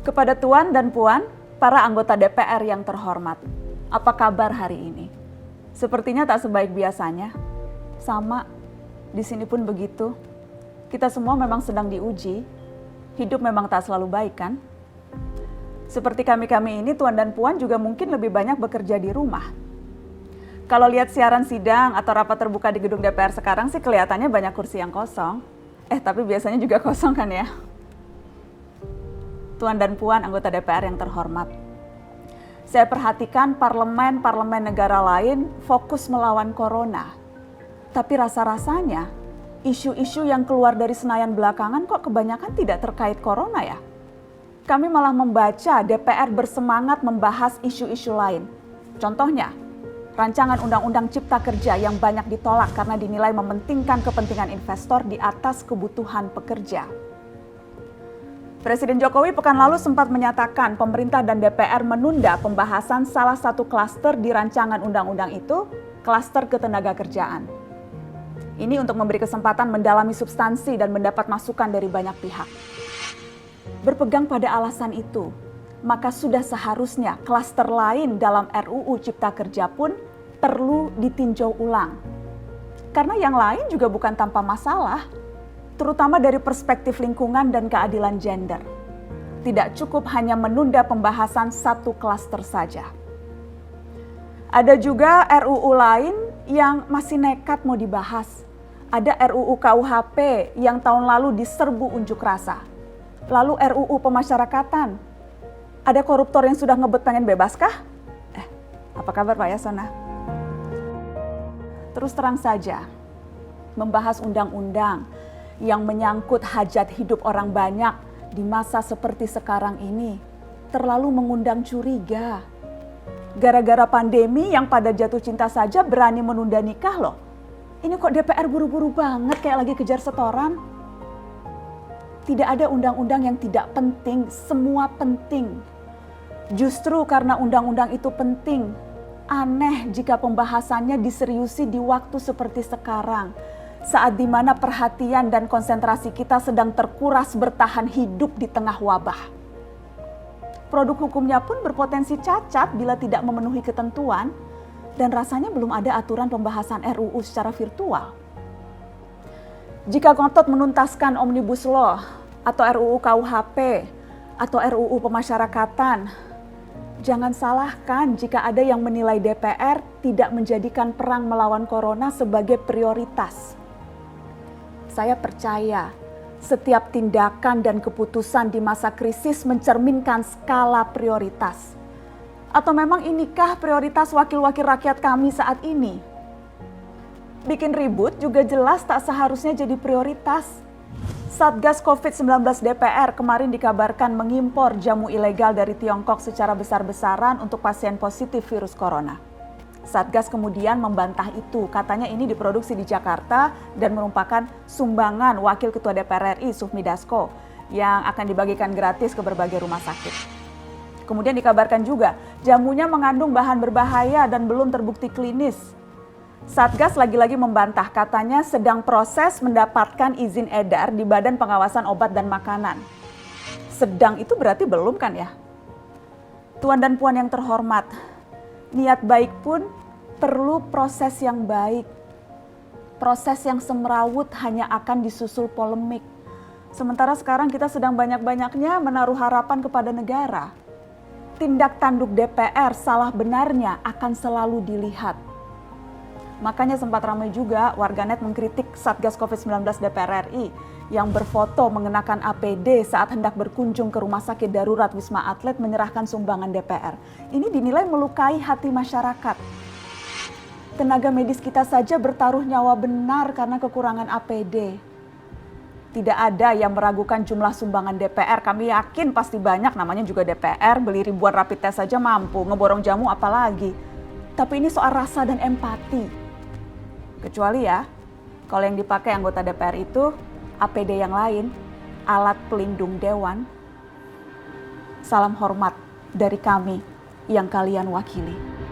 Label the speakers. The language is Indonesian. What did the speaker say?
Speaker 1: Kepada Tuan dan Puan, para anggota DPR yang terhormat, apa kabar hari ini? Sepertinya tak sebaik biasanya. Sama, di sini pun begitu. Kita semua memang sedang diuji. Hidup memang tak selalu baik, kan? Seperti kami-kami ini, Tuan dan Puan juga mungkin lebih banyak bekerja di rumah. Kalau lihat siaran sidang atau rapat terbuka di gedung DPR sekarang sih kelihatannya banyak kursi yang kosong. Tapi biasanya juga kosong kan ya? Tuan dan Puan anggota DPR yang terhormat. Saya perhatikan parlemen-parlemen negara lain fokus melawan corona. Tapi rasa-rasanya isu-isu yang keluar dari Senayan belakangan kok kebanyakan tidak terkait corona ya? Kami malah membaca DPR bersemangat membahas isu-isu lain. Contohnya, rancangan Undang-Undang Cipta Kerja yang banyak ditolak karena dinilai mementingkan kepentingan investor di atas kebutuhan pekerja. Presiden Jokowi pekan lalu sempat menyatakan pemerintah dan DPR menunda pembahasan salah satu klaster di rancangan undang-undang itu, klaster ketenagakerjaan. Ini untuk memberi kesempatan mendalami substansi dan mendapat masukan dari banyak pihak. Berpegang pada alasan itu, maka sudah seharusnya klaster lain dalam RUU Cipta Kerja pun perlu ditinjau ulang. Karena yang lain juga bukan tanpa masalah, terutama dari perspektif lingkungan dan keadilan gender. Tidak cukup hanya menunda pembahasan satu klaster saja. Ada juga RUU lain yang masih nekat mau dibahas. Ada RUU KUHP yang tahun lalu diserbu unjuk rasa. Lalu RUU pemasyarakatan. Ada koruptor yang sudah ngebet pengen bebas kah? Apa kabar Pak Yasona? Terus terang saja, membahas undang-undang yang menyangkut hajat hidup orang banyak di masa seperti sekarang ini terlalu mengundang curiga. Gara-gara pandemi yang pada jatuh cinta saja berani menunda nikah loh. Ini kok DPR buru-buru banget kayak lagi kejar setoran? Tidak ada undang-undang yang tidak penting, semua penting. Justru karena undang-undang itu penting, aneh jika pembahasannya diseriusi di waktu seperti sekarang. Saat dimana perhatian dan konsentrasi kita sedang terkuras bertahan hidup di tengah wabah. Produk hukumnya pun berpotensi cacat bila tidak memenuhi ketentuan dan rasanya belum ada aturan pembahasan RUU secara virtual. Jika ngotot menuntaskan Omnibus Law atau RUU KUHP atau RUU pemasyarakatan, jangan salahkan jika ada yang menilai DPR tidak menjadikan perang melawan corona sebagai prioritas. Saya percaya setiap tindakan dan keputusan di masa krisis mencerminkan skala prioritas. Atau memang inikah prioritas wakil-wakil rakyat kami saat ini? Bikin ribut juga jelas tak seharusnya jadi prioritas. Satgas COVID-19 DPR kemarin dikabarkan mengimpor jamu ilegal dari Tiongkok secara besar-besaran untuk pasien positif virus corona. Satgas kemudian membantah itu, katanya ini diproduksi di Jakarta dan merupakan sumbangan Wakil Ketua DPR RI Sufmi Dasko yang akan dibagikan gratis ke berbagai rumah sakit. Kemudian dikabarkan juga jamunya mengandung bahan berbahaya dan belum terbukti klinis. Satgas lagi-lagi membantah, katanya sedang proses mendapatkan izin edar di Badan Pengawasan Obat dan Makanan. Sedang itu berarti belum kan ya? Tuan dan Puan yang terhormat, niat baik pun perlu proses yang baik. Proses yang semrawut hanya akan disusul polemik. Sementara sekarang kita sedang banyak-banyaknya menaruh harapan kepada negara. Tindak tanduk DPR salah benarnya akan selalu dilihat. Makanya sempat ramai juga warganet mengkritik Satgas COVID-19 DPR RI yang berfoto mengenakan APD saat hendak berkunjung ke rumah sakit darurat Wisma Atlet menyerahkan sumbangan DPR. Ini dinilai melukai hati masyarakat. Tenaga medis kita saja bertaruh nyawa benar karena kekurangan APD. Tidak ada yang meragukan jumlah sumbangan DPR. Kami yakin pasti banyak, namanya juga DPR, beli ribuan rapid test saja mampu, ngeborong jamu apalagi. Tapi ini soal rasa dan empati. Kecuali ya, kalau yang dipakai anggota DPR itu APD yang lain, alat pelindung dewan. Salam hormat dari kami yang kalian wakili.